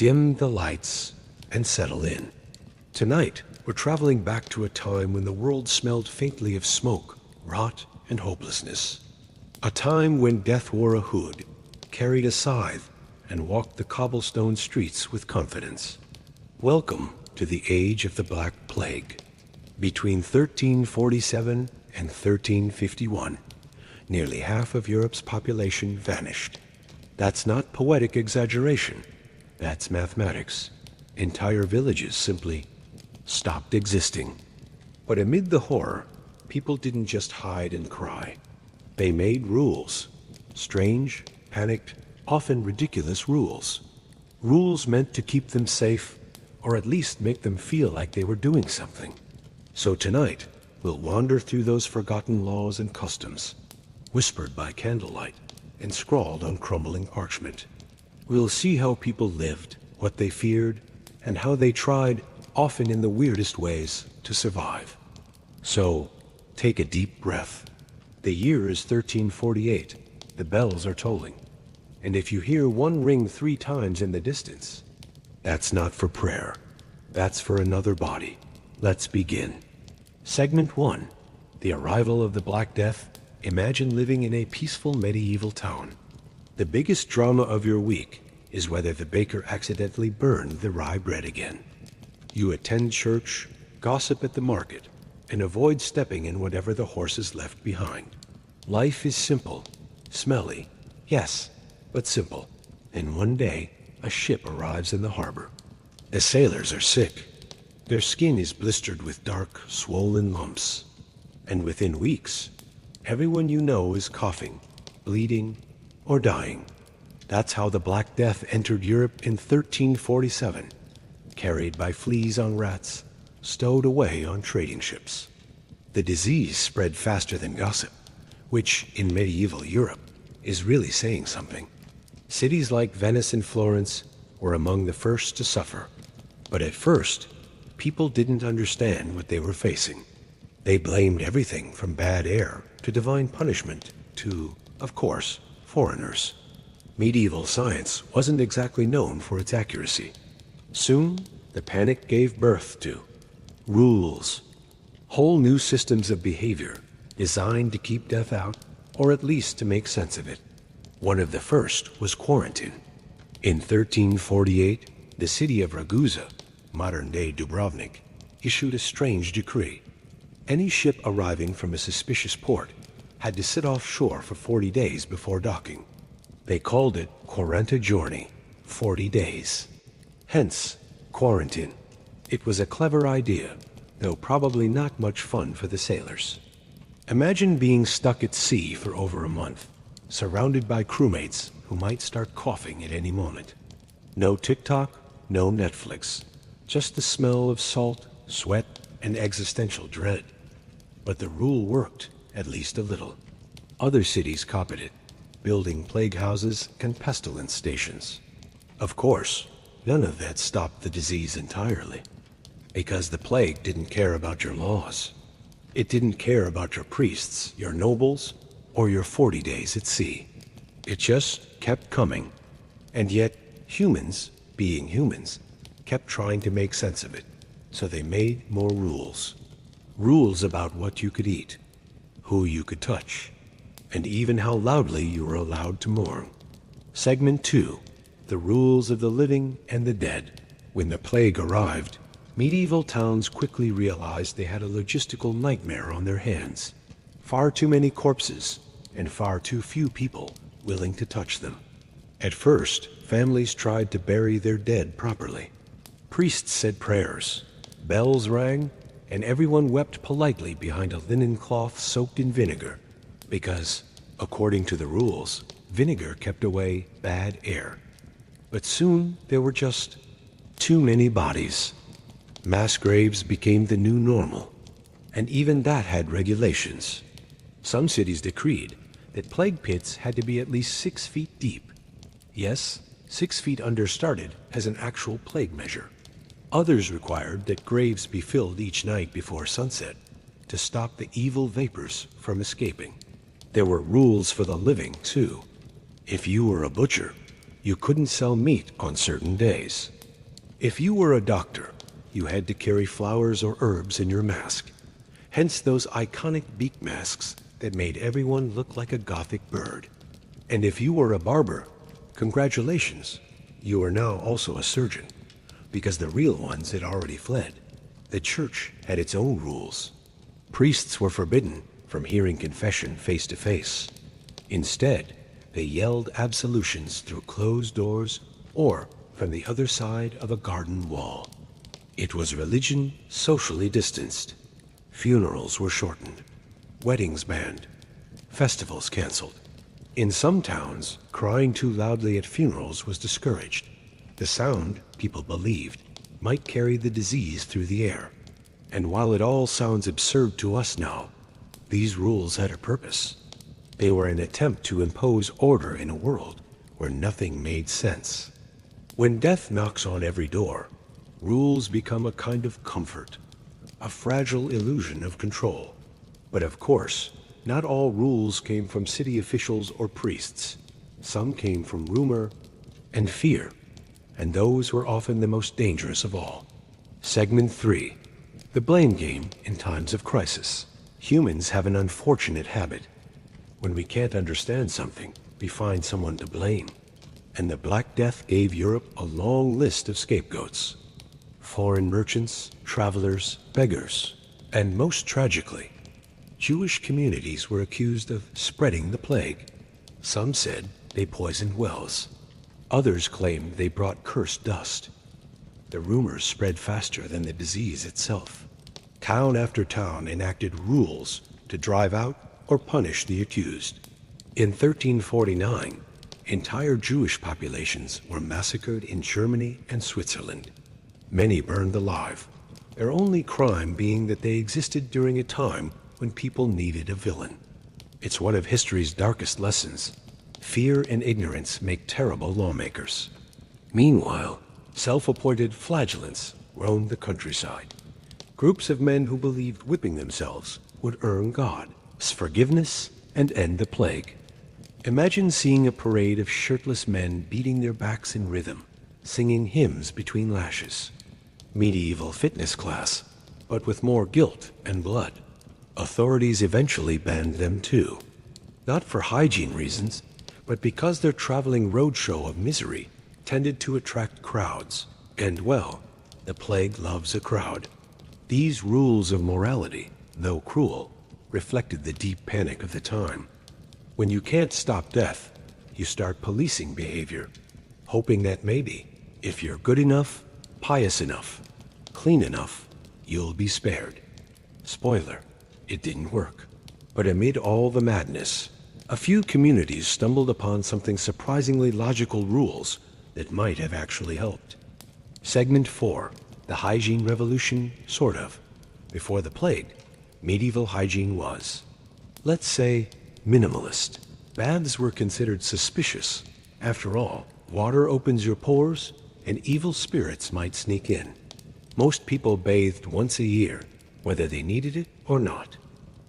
dim the lights, and settle in. Tonight, we're traveling back to a time when the world smelled faintly of smoke, rot, and hopelessness. A time when death wore a hood, carried a scythe, and walked the cobblestone streets with confidence. Welcome to the age of the Black Plague. Between 1347 and 1351, nearly half of Europe's population vanished. That's not poetic exaggeration. That's mathematics. Entire villages simply stopped existing. But amid the horror, people didn't just hide and cry. They made rules. Strange, panicked, often ridiculous rules. Rules meant to keep them safe, or at least make them feel like they were doing something. So tonight, we'll wander through those forgotten laws and customs, whispered by candlelight and scrawled on crumbling parchment. We'll see how people lived, what they feared, and how they tried, often in the weirdest ways, to survive. So, take a deep breath. The year is 1348. The bells are tolling. And if you hear one ring 3 times in the distance, that's not for prayer. That's for another body. Let's begin. Segment 1. The arrival of the Black Death. Imagine living in a peaceful medieval town. The biggest drama of your week is whether the baker accidentally burned the rye bread again. You attend church, gossip at the market, and avoid stepping in whatever the horses left behind. Life is simple, smelly, yes, but simple. And one day, a ship arrives in the harbor. The sailors are sick. Their skin is blistered with dark, swollen lumps. And within weeks, everyone you know is coughing, bleeding, or dying. That's how the Black Death entered Europe in 1347, carried by fleas on rats, stowed away on trading ships. The disease spread faster than gossip, which, in medieval Europe, is really saying something. Cities like Venice and Florence were among the first to suffer. But at first, people didn't understand what they were facing. They blamed everything from bad air to divine punishment to, of course, foreigners. Medieval science wasn't exactly known for its accuracy. Soon, the panic gave birth to rules. Whole new systems of behavior designed to keep death out, or at least to make sense of it. One of the first was quarantine. In 1348, the city of Ragusa, modern-day Dubrovnik, issued a strange decree. Any ship arriving from a suspicious port had to sit offshore for 40 days before docking. They called it 40 giorni, 40 days. Hence, quarantine. It was a clever idea, though probably not much fun for the sailors. Imagine being stuck at sea for over a month, surrounded by crewmates who might start coughing at any moment. No TikTok, no Netflix, just the smell of salt, sweat, and existential dread. But the rule worked, at least a little. Other cities copied it, building plague houses and pestilence stations. Of course, none of that stopped the disease entirely, because the plague didn't care about your laws. It didn't care about your priests, your nobles, or your 40 days at sea. It just kept coming. And yet, humans, being humans, kept trying to make sense of it. So they made more rules. Rules about what you could eat, who you could touch, and even how loudly you were allowed to mourn. Segment 2. The rules of the living and the dead. When the plague arrived, medieval towns quickly realized they had a logistical nightmare on their hands. Far too many corpses, and far too few people willing to touch them. At first, families tried to bury their dead properly. Priests said prayers, bells rang, and everyone wept politely behind a linen cloth soaked in vinegar, because, according to the rules, vinegar kept away bad air. But soon there were just too many bodies. Mass graves became the new normal, and even that had regulations. Some cities decreed that plague pits had to be at least 6 feet deep. Yes, 6 feet under started as an actual plague measure. Others required that graves be filled each night before sunset to stop the evil vapors from escaping. There were rules for the living, too. If you were a butcher, You couldn't sell meat on certain days. If you were a doctor, you had to carry flowers or herbs in your mask. Hence those iconic beak masks that made everyone look like a gothic bird. And if you were a barber, congratulations, you are now also a surgeon, because the real ones had already fled. The church had its own rules. Priests were forbidden from hearing confession face to face. Instead, they yelled absolutions through closed doors or from the other side of a garden wall. It was religion socially distanced. Funerals were shortened, weddings banned, festivals canceled. In some towns, crying too loudly at funerals was discouraged. The sound, people believed, might carry the disease through the air. And while it all sounds absurd to us now, these rules had a purpose. They were an attempt to impose order in a world where nothing made sense. When death knocks on every door, rules become a kind of comfort, a fragile illusion of control. But of course, not all rules came from city officials or priests. Some came from rumor and fear, and those were often the most dangerous of all. Segment 3. The blame game in times of crisis. Humans have an unfortunate habit. When we can't understand something, we find someone to blame. And the Black Death gave Europe a long list of scapegoats. Foreign merchants, travelers, beggars, and most tragically, Jewish communities were accused of spreading the plague. Some said they poisoned wells. Others claimed they brought cursed dust. The rumors spread faster than the disease itself. Town after town enacted rules to drive out or punish the accused. In 1349, entire Jewish populations were massacred in Germany and Switzerland. Many burned alive, their only crime being that they existed during a time when people needed a villain. It's one of history's darkest lessons. Fear and ignorance make terrible lawmakers. Meanwhile, self-appointed flagellants roamed the countryside. Groups of men who believed whipping themselves would earn God's forgiveness and end the plague. Imagine seeing a parade of shirtless men beating their backs in rhythm, singing hymns between lashes. Medieval fitness class, but with more guilt and blood. Authorities eventually banned them too. Not for hygiene reasons, but because their traveling roadshow of misery tended to attract crowds. And well, the plague loves a crowd. These rules of morality, though cruel, reflected the deep panic of the time. When you can't stop death, you start policing behavior, hoping that maybe, if you're good enough, pious enough, clean enough, you'll be spared. Spoiler, it didn't work. But amid all the madness, a few communities stumbled upon something surprisingly logical rules that might have actually helped. Segment 4. The hygiene revolution, sort of. Before the plague, medieval hygiene was, let's say, minimalist. Baths were considered suspicious. After all, water opens your pores, and evil spirits might sneak in. Most people bathed once a year, whether they needed it or not.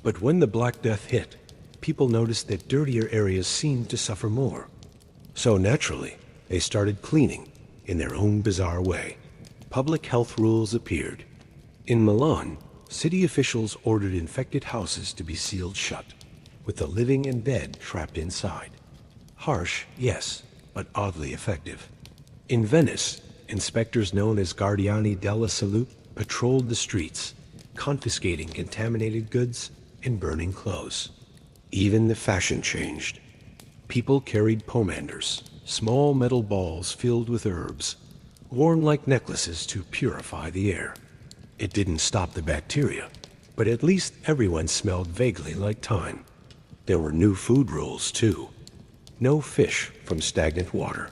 But when the Black Death hit, people noticed that dirtier areas seemed to suffer more. So naturally, they started cleaning in their own bizarre way. Public health rules appeared. In Milan, city officials ordered infected houses to be sealed shut, with the living and dead trapped inside. Harsh, yes, but oddly effective. In Venice, inspectors known as Guardiani della Salute patrolled the streets, confiscating contaminated goods and burning clothes. Even the fashion changed. People carried pomanders, small metal balls filled with herbs, worn like necklaces to purify the air. It didn't stop the bacteria, but at least everyone smelled vaguely like thyme. There were new food rules, too. No fish from stagnant water,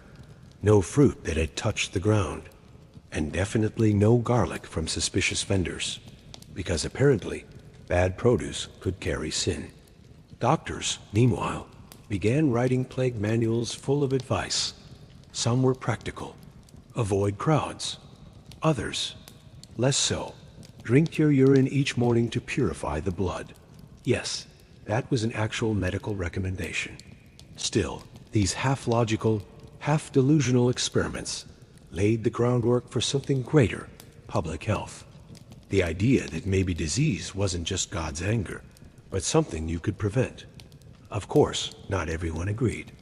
no fruit that had touched the ground, and definitely no garlic from suspicious vendors, because apparently bad produce could carry sin. Doctors, meanwhile, began writing plague manuals full of advice. Some were practical. Avoid crowds. Others, less so. Drink your urine each morning to purify the blood. Yes, that was an actual medical recommendation. Still, these half-logical, half-delusional experiments laid the groundwork for something greater, public health. The idea that maybe disease wasn't just God's anger, but something you could prevent. Of course, not everyone agreed.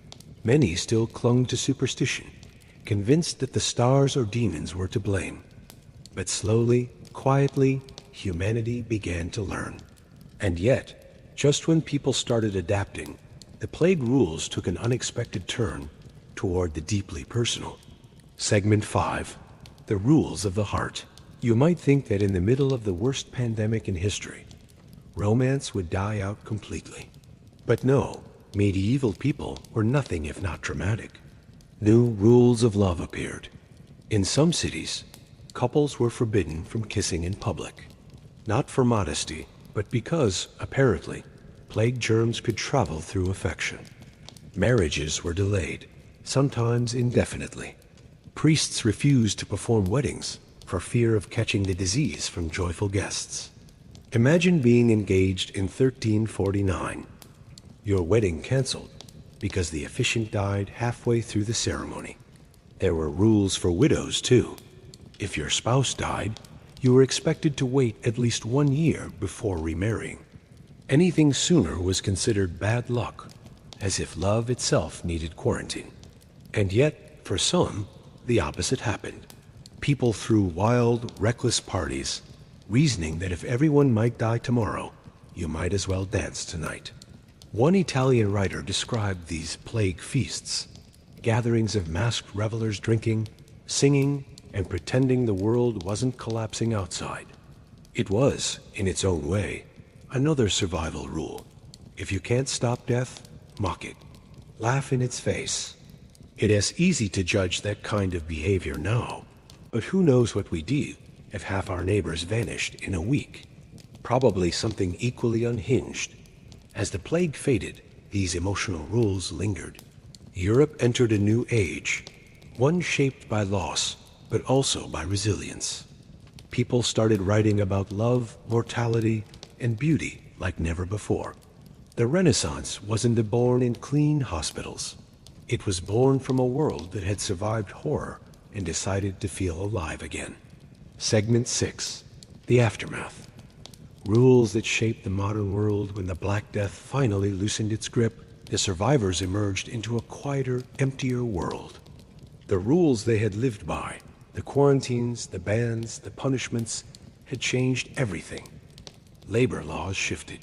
Many still clung to superstition, convinced that the stars or demons were to blame. But slowly, quietly, humanity began to learn. And yet, just when people started adapting, the plague rules took an unexpected turn toward the deeply personal. Segment 5. The Rules of the Heart. You might think that in the middle of the worst pandemic in history, romance would die out completely. But no, medieval people were nothing if not dramatic. New rules of love appeared. In some cities, couples were forbidden from kissing in public. Not for modesty, but because, apparently, plague germs could travel through affection. Marriages were delayed, sometimes indefinitely. Priests refused to perform weddings for fear of catching the disease from joyful guests. Imagine being engaged in 1349. Your wedding canceled because the officiant died halfway through the ceremony. There were rules for widows, too. If your spouse died, you were expected to wait at least 1 year before remarrying. Anything sooner was considered bad luck, as if love itself needed quarantine. And yet, for some, the opposite happened. People threw wild, reckless parties, reasoning that if everyone might die tomorrow, you might as well dance tonight. One Italian writer described these plague feasts, gatherings of masked revelers drinking, singing, and pretending the world wasn't collapsing outside. It was, in its own way, another survival rule. If you can't stop death, mock it. Laugh in its face. It is easy to judge that kind of behavior now, but who knows what we'd do if half our neighbors vanished in a week? Probably something equally unhinged. As the plague faded, these emotional rules lingered. Europe entered a new age, one shaped by loss, but also by resilience. People started writing about love, mortality, and beauty like never before. The Renaissance wasn't born in clean hospitals. It was born from a world that had survived horror and decided to feel alive again. Segment 6. The Aftermath. Rules that shaped the modern world. When the Black Death finally loosened its grip, the survivors emerged into a quieter, emptier world. The rules they had lived by, the quarantines, the bans, the punishments, had changed everything. Labor laws shifted.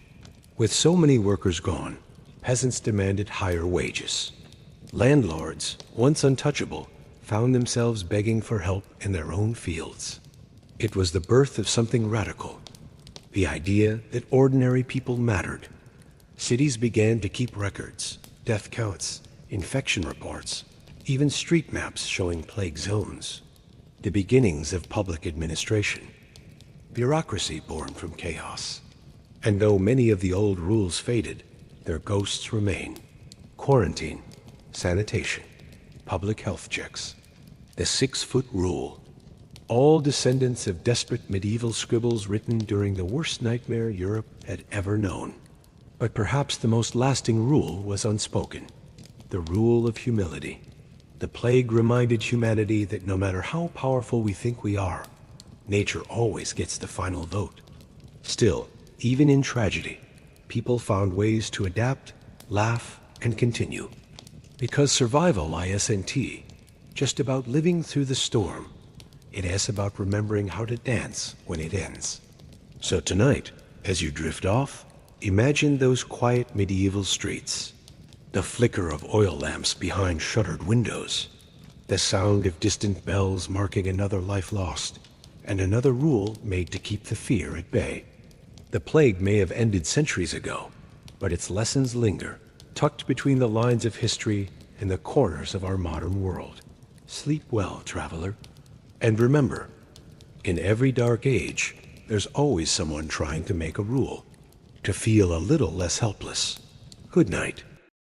With so many workers gone, peasants demanded higher wages. Landlords, once untouchable, found themselves begging for help in their own fields. It was the birth of something radical. The idea that ordinary people mattered. Cities began to keep records, death counts, infection reports, even street maps showing plague zones. The beginnings of public administration. Bureaucracy born from chaos. And though many of the old rules faded, their ghosts remain. Quarantine, sanitation, public health checks, the 6-foot rule. All descendants of desperate medieval scribbles written during the worst nightmare Europe had ever known. But perhaps the most lasting rule was unspoken, the rule of humility. The plague reminded humanity that no matter how powerful we think we are, nature always gets the final vote. Still, even in tragedy, people found ways to adapt, laugh, and continue. Because survival isn't just about living through the storm. It is about remembering how to dance when it ends. So tonight, as you drift off, imagine those quiet medieval streets. The flicker of oil lamps behind shuttered windows. The sound of distant bells marking another life lost, and another rule made to keep the fear at bay. The plague may have ended centuries ago, but its lessons linger, tucked between the lines of history and the corners of our modern world. Sleep well, traveler. And remember, in every dark age, there's always someone trying to make a rule, to feel a little less helpless. Good night.